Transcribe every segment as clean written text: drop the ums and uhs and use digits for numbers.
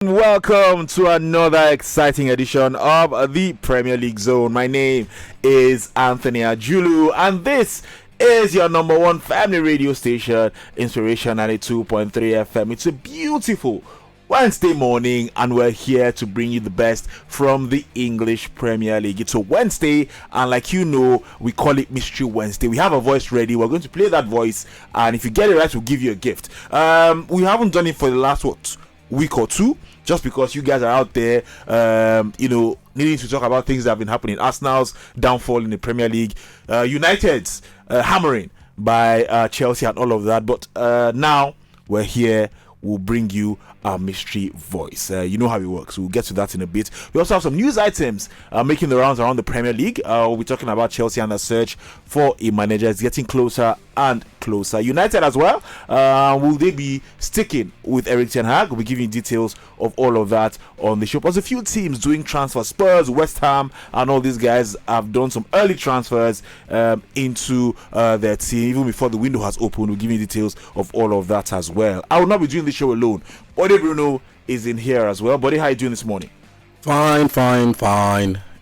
Welcome to another exciting edition of the Premier League Zone. My name is Anthony Ajulu, and this is your number one family radio station, Inspiration 92.3 FM. It's a beautiful Wednesday morning, and we're here to bring you the best from the English Premier League. It's a Wednesday, and like you know, we call it Mystery Wednesday. We have a voice ready. We're going to play that voice, and if you get it right, we'll give you a gift. We haven't done it for the last week or two, just because you guys are out there needing to talk about things that have been happening. Arsenal's downfall in the Premier League, United's hammering by Chelsea and all of that. But now we're here. We'll bring you our mystery voice. You know how it works. We'll get to that in a bit. We also have some news items making the rounds around the Premier League. We'll be talking about Chelsea and the search for a manager. It's getting closer and closer. United as well. Will they be sticking with Erik ten Hag? We'll be giving you details of all of that on the show. Plus a few teams doing transfers. Spurs, West Ham, and all these guys have done some early transfers into their team even before the window has opened. We'll give you details of all of that as well. I will not be doing the show alone. Bode Bruno is in here as well. Bode, how are you doing this morning? Fine.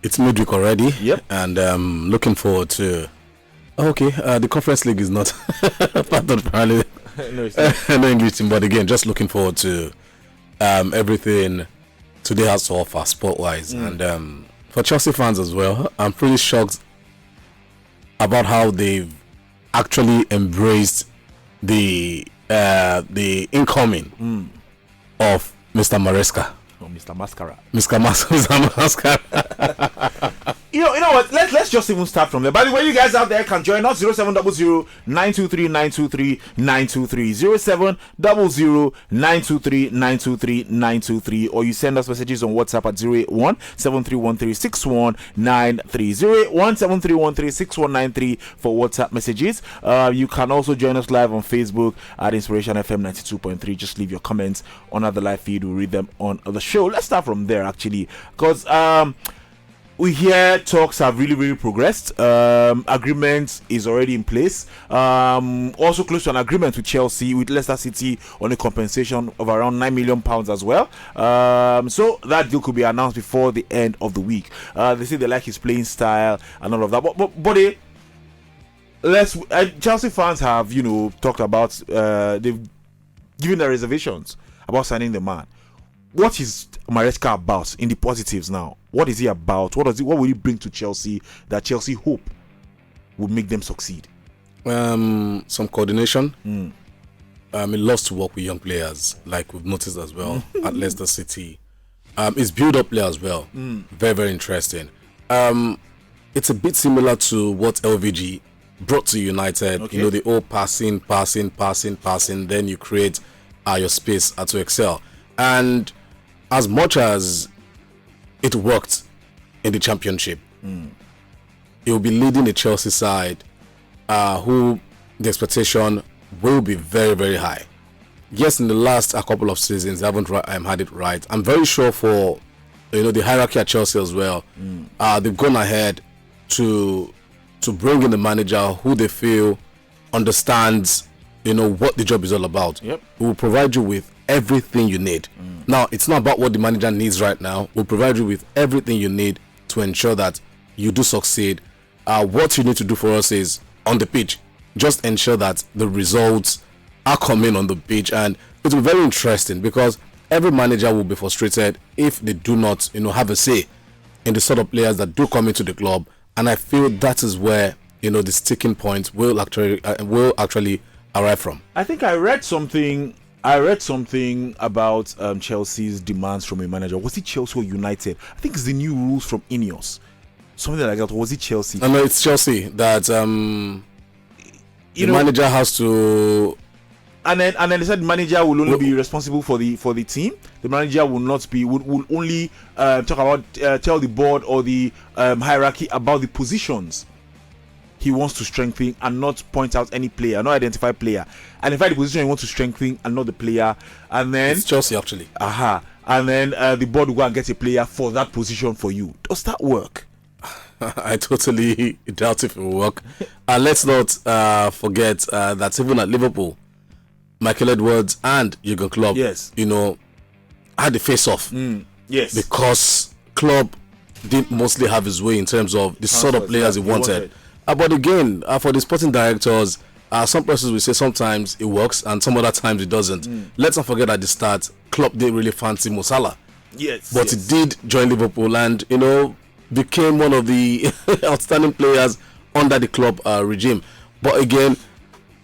It's midweek already. Yep. And looking forward to... Okay, the Conference League is not part of the no English team, but again, just looking forward to everything today has to offer sport-wise. And for Chelsea fans as well, I'm pretty shocked about how they've actually embraced the incoming of Mr. Maresca. Oh, Mr. Mascara. Mr. Mascara. You know what? Let's just even start from there. By the way, you guys out there can join us 0700-923-923-923 0700-923-923-923, or you send us messages on WhatsApp at 081-7313-6193 081-7313-6193 for WhatsApp messages. You can also join us live on Facebook at Inspiration FM 92.3. Just leave your comments on the live feed. We'll read them on the show. Let's start from there actually, because we hear talks have really progressed. Agreement is already in place. Also close to an agreement with Chelsea, with Leicester City on a compensation of around £9 million as well. So that deal could be announced before the end of the week. They say they like his playing style and all of that. But Chelsea fans have talked about they've given their reservations about signing the man. What is Maresca about in the positives now? What is he about? What will he bring to Chelsea that Chelsea hope will make them succeed? Some coordination. He loves to work with young players, like we've noticed as well at Leicester City. His build-up play as well. Very interesting. It's a bit similar to what 𝐿VG brought to United. Okay. The old passing. Then you create your space to excel. And as much as it worked in the Championship, he will be leading the Chelsea side, who the expectation will be very high. Yes, in the last couple of seasons, they haven't had it right. I'm very sure for the hierarchy at Chelsea as well. They've gone ahead to bring in the manager who they feel understands what the job is all about. Yep. We will provide you with everything you need. Now, it's not about what the manager needs right now. We'll provide you with everything you need to ensure that you do succeed. What you need to do for us is on the pitch, just ensure that the results are coming on the pitch. And it will be very interesting because every manager will be frustrated if they do not have a say in the sort of players that do come into the club. And I feel that is where the sticking point will actually arrive from. I think I read something about Chelsea's demands from a manager. Was it Chelsea or United? I think it's the new rules from Ineos. Something like that. Was it Chelsea? No, it's Chelsea that the manager has to. And then they said the manager will only be responsible for the team. The manager will not be will only tell the board or the hierarchy about the positions he wants to strengthen and not point out any player, not identify player. And in fact, the position he wants to strengthen and not the player. And then it's Chelsea actually. And then the board will go and get a player for that position for you. Does that work? I totally doubt if it will work. And let's not forget that even at Liverpool, Michael Edwards and 𝐒𝐭𝐚𝐲, yes, had the face-off. Yes. Because club didn't mostly have his way in terms of the sort of players he wanted. But again, for the sporting directors, some persons will say sometimes it works and some other times it doesn't. Let's not forget at the start, Klopp didn't really fancy Mo Salah. Yes. But he did join Liverpool and, became one of the outstanding players under the club regime. But again,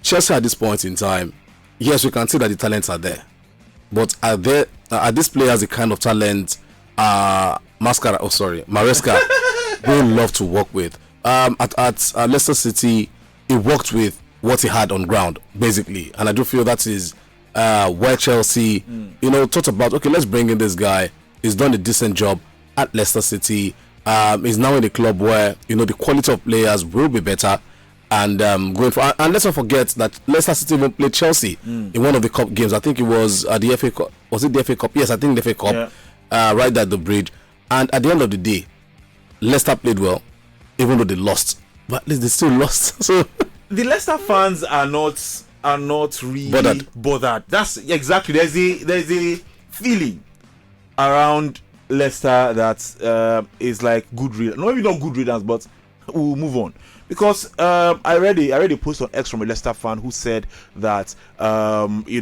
Chelsea at this point in time, yes, we can see that the talents are there. But are these players the kind of talent Maresca would love to work with? At Leicester City, he worked with what he had on ground, basically. And I do feel that is where Chelsea, thought about, okay, let's bring in this guy. He's done a decent job at Leicester City. He's now in a club where, the quality of players will be better. And going for, and let's not forget that Leicester City even played Chelsea in one of the cup games. I think it was the FA Cup. Was it the FA Cup? Yes, I think the FA Cup. Right at the bridge. And at the end of the day, Leicester played well, even though they lost. But at least they still lost. So the Leicester fans are not really bothered. That's exactly. There's a feeling around Leicester that is like good riddance. No, maybe not good riddance, but we'll move on. Because I read a post on X from a Leicester fan who said that he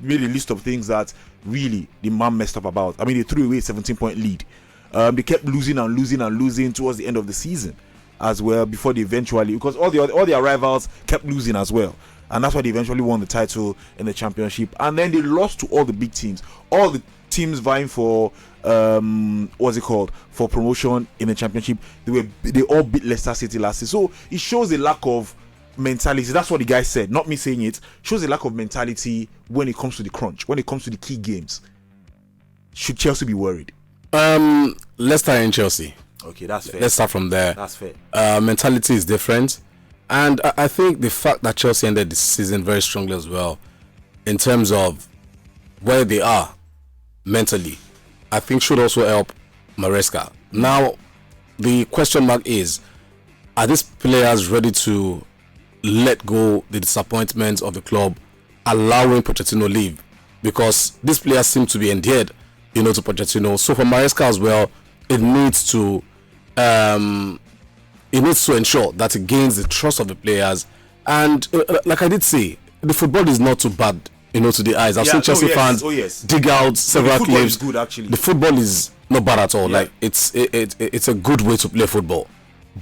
made a list of things that really the man messed up about. I mean, they threw away a 17-point lead. They kept losing towards the end of the season as well before they eventually, because all their rivals kept losing as well, and that's why they eventually won the title in the championship. And then they lost to all the big teams, all the teams vying for for promotion in the championship. They all beat Leicester City last season. So it shows a lack of mentality. That's what the guy said, not me saying it. Shows a lack of mentality when it comes to the crunch, when it comes to the key games. Should Chelsea be worried? Leicester and Chelsea. Okay, that's fair. Let's start from there. That's fair. Mentality is different, and I think the fact that Chelsea ended the season very strongly as well, in terms of where they are mentally, I think should also help Maresca. Now, the question mark is, are these players ready to let go the disappointment of the club, allowing Pochettino leave? Because these players seem to be endeared, to Pochettino. So for Maresca as well, it needs to ensure that it gains the trust of the players. And like I did say, the football is not too bad, to the eyes. I've seen Chelsea fans dig out several claims. Good, actually. The football is not bad at all. Yeah. Like it's a good way to play football.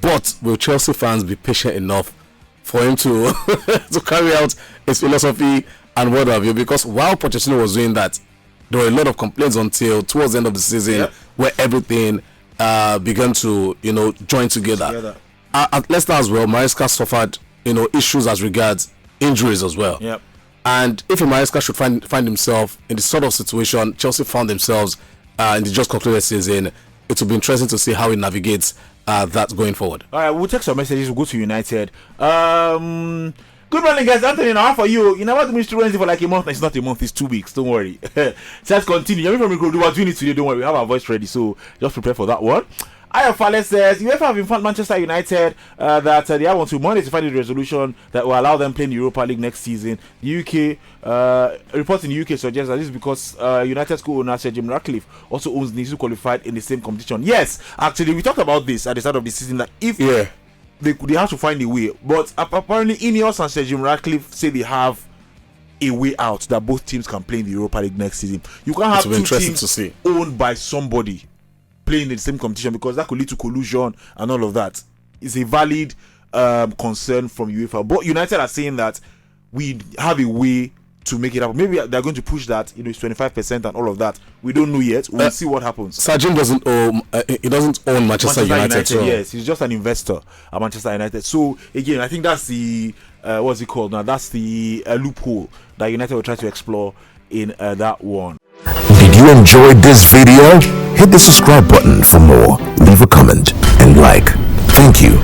But will Chelsea fans be patient enough for him to to carry out his philosophy and what have you? Because while Pochettino was doing that, there were a lot of complaints until towards the end of the season, where everything began to join together. At Leicester as well, Maresca suffered issues as regards injuries as well. Yep. And if Maresca should find himself in the sort of situation Chelsea found themselves in the just concluded season, it will be interesting to see how he navigates that going forward. All right, we'll take some messages. We'll go to United. Good morning, guys. Anthony, now for you. You never do Mr. Wednesday for like a month. It's not a month, it's 2 weeks. Don't worry. So let's continue. We're doing it today. Don't worry. We have our voice ready, so just prepare for that one. 𝐈𝐍𝐻 says UEFA have informed Manchester United that they have until Monday to find a resolution that will allow them play in the Europa League next season. The UK reports in the UK suggest that this is because United's co-owner Sir Jim Ratcliffe also owns Nice, who qualified in the same competition. Yes, actually, we talked about this at the start of the season, that if they have to find a way, but apparently Ineos and Sir Jim Ratcliffe say they have a way out that both teams can play in the Europa League next season. You can't have two teams owned by somebody playing in the same competition, because that could lead to collusion and all of that. It's a valid concern from UEFA. But United are saying that we have a way to make it happen. Maybe they're going to push that, it's 25% and all of that. We don't know yet. We'll see what happens. Sir Jim doesn't own Manchester United. So. Yes, he's just an investor at Manchester United. So again, I think that's the what's it called now? That's the loophole that United will try to explore in that one. Did you enjoy this video? Hit the subscribe button for more, leave a comment and like. Thank you.